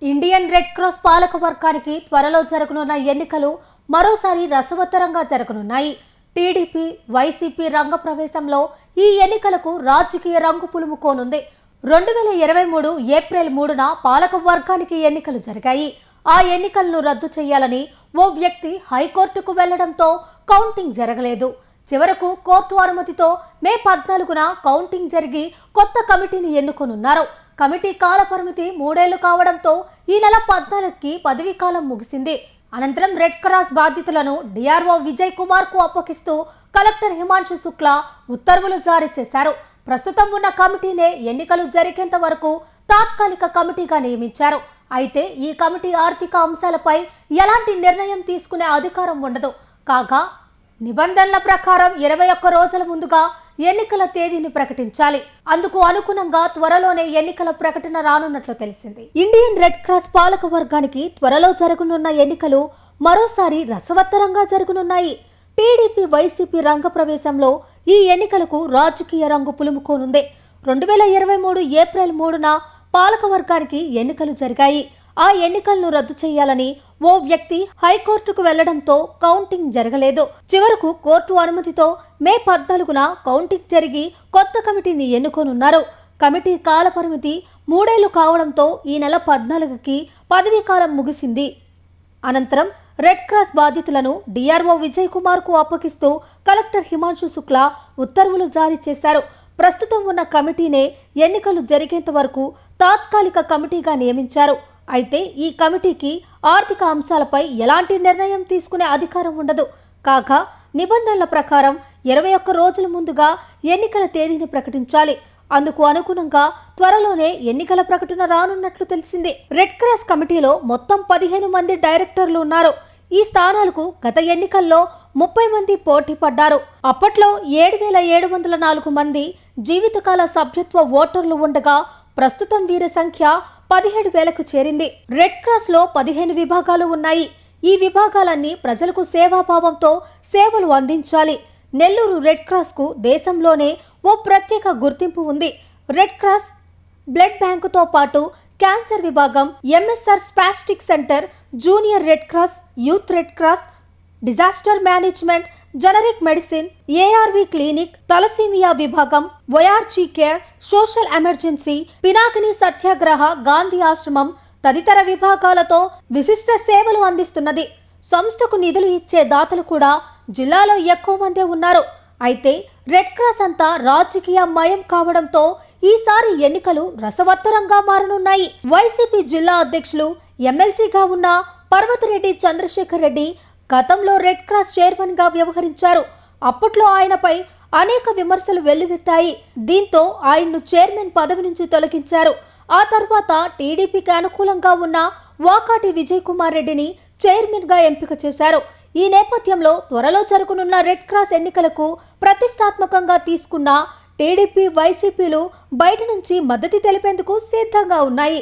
Indian red cross పాలక వర్గానికి త్వరలో జరగనున్న ఎన్నికలు మరోసారి రసవత్తరంగా జరగనున్నాయి. టీడీపీ, వైసీపీ రంగ ప్రవేశంలో ఈ ఎన్నికలకు రాజకీయ రంగు పులుముకోనుంది. 2023 ఏప్రిల్ 3న పాలక వర్గానికి ఎన్నికలు జరిగాయి. ఆ ఎన్నికలను రద్దు చేయాలని ఓ వ్యక్తి హైకోర్టుకు వెళ్లడంతో కౌంటింగ్ జరగలేదు. చివరకు కోర్టు అనుమతితో మే 14న కౌంటింగ్ జరిగి కొత్త కమిటీని ఎన్నుకోనున్నారు. కమిటీ కాల పరిమితి 3 ఏళ్లు కావడంతో ఈ నెల 14కి పదవీ కాలం ముగిసింది. అనంతరం రెడ్ క్రాస్ బాధ్యతలను డిఆర్ఓ విజయ్ కుమార్ కు అప్పగిస్తూ కలెక్టర్ హిమాంశు శుక్లా ఉత్తర్వులు జారీ చేశారు. ప్రస్తుతం ఉన్న కమిటీనే ఎన్నికలు జరిగేంత వరకు తాత్కాలిక కమిటీగా నియమించారు. అయితే ఈ కమిటీ ఆర్థిక అంశాలపై ఎలాంటి నిర్ణయం తీసుకునే అధికారం ఉండదు. కాగా నిబంధనల ప్రకారం 21 రోజుల ముందుగా ఎన్నికల తేదీని ప్రకటించాలి. అందుకు అనుగుణంగా త్వరలోనే ఎన్నికల ప్రకటన రానున్నట్లు తెలిసింది. ఇండియన్ రెడ్ క్రాస్ పాలక వర్గానికి త్వరలో జరగనున్న ఎన్నికలు మరోసారి రసవత్తరంగా జరగనున్నాయి. టీడీపీ, వైసీపీ రంగ ప్రవేశంలో ఈ ఎన్నికలకు రాజకీయ రంగు పులుముకోనుంది. 2023 ఏప్రిల్ 3న పాలక వర్గానికి ఎన్నికలు జరిగాయి. ఆ ఎన్నికలను రద్దు చేయాలని ఓ వ్యక్తి హైకోర్టుకు వెళ్లడంతో కౌంటింగ్ జరగలేదు. చివరకు కోర్టు అనుమతితో మే 14న కౌంటింగ్ జరిగి కొత్త కమిటీని ఎన్నుకోనున్నారు. కమిటీ కాల పరిమితి 3 ఏళ్లు కావడంతో ఈ నెల 14కి పదవీ కాలం ముగిసింది. అనంతరం రెడ్ క్రాస్ బాధ్యతలను డిఆర్ఓ విజయ్ కుమార్ కు అప్పగిస్తూ కలెక్టర్ హిమాంశు శుక్లా ఉత్తర్వులు జారీ చేశారు. ప్రస్తుతం ఉన్న కమిటీనే ఎన్నికలు జరిగేంత వరకు తాత్కాలిక కమిటీగా నియమించారు. అయితే ఈ కమిటీకి ఆర్థిక అంశాలపై ఎలాంటి నిర్ణయం తీసుకునే అధికారం ఉండదు. కాగా నిబంధనల ప్రకారం 21 రోజుల ముందుగా ఎన్నికల తేదీని ప్రకటించాలి. అందుకు అనుగుణంగా త్వరలోనే ఎన్నికల ప్రకటన రానున్నట్లు తెలిసింది. రెడ్ క్రాస్ కమిటీలో మొత్తం 15 మంది డైరెక్టర్లు ఉన్నారు. ఈ స్థానాలకు గత ఎన్నికల్లో 30 మంది పోటీ పడ్డారు. అప్పట్లో 7,704 మంది జీవితకాల సభ్యత్వ ఓటర్లు ఉండగా ప్రస్తుతం వీరి సంఖ్య 17,000కు చేరింది. రెడ్ క్రాస్ లో 15 విభాగాలు ఉన్నాయి. ఈ విభాగాలన్నీ ప్రజలకు సేవాభావంతో సేవలు అందించాలి. నెల్లూరు రెడ్ క్రాస్ కు దేశంలోనే ఓ ప్రత్యేక గుర్తింపు ఉంది. రెడ్ క్రాస్ బ్లడ్ బ్యాంకుతో పాటు క్యాన్సర్ విభాగం, MSR spastic centre, junior Red Cross, youth Red Cross, disaster management, generic medicine, ARV clinic, thalassemia విభాగం, YRG care, social emergency, Pinakini Satyagraha, Gandhi ఆశ్రమం తదితర విభాగాలతో విశిష్ట సేవలు అందిస్తున్నది. సంస్థకు నిధులు ఇచ్చే దాతలు కూడా జిల్లాలో ఎక్కువ మందే ఉన్నారు. అయితే రెడ్ క్రాస్ అంతా రాజకీయ మయం కావడంతో ఈసారి ఎన్నికలు రసవత్తరంగా మారనున్నాయి. వైసీపీ జిల్లా అధ్యక్షులు, ఎమ్మెల్సీగా ఉన్న పర్వతిరెడ్డి చంద్రశేఖర్ రెడ్డి గతంలో రెడ్ క్రాస్ చైర్మన్ గా వ్యవహరించారు. అప్పట్లో ఆయనపై అనేక విమర్శలు వెల్లువెత్తాయి. దీంతో ఆయన్ను చైర్మన్ పదవి నుంచి తొలగించారు. ఆ తర్వాత టీడీపీకి అనుకూలంగా ఉన్న వాకాటి విజయ్ కుమార్ రెడ్డిని చైర్మన్ గా ఎంపిక చేశారు. ఈ నేపథ్యంలో త్వరలో జరగనున్న రెడ్ క్రాస్ ఎన్నికలకు ప్రతిష్టాత్మకంగా తీసుకున్న టీడీపీ, వైసీపీలు బయట నుంచి మద్దతు తెలిపేందుకు సిద్ధంగా ఉన్నాయి.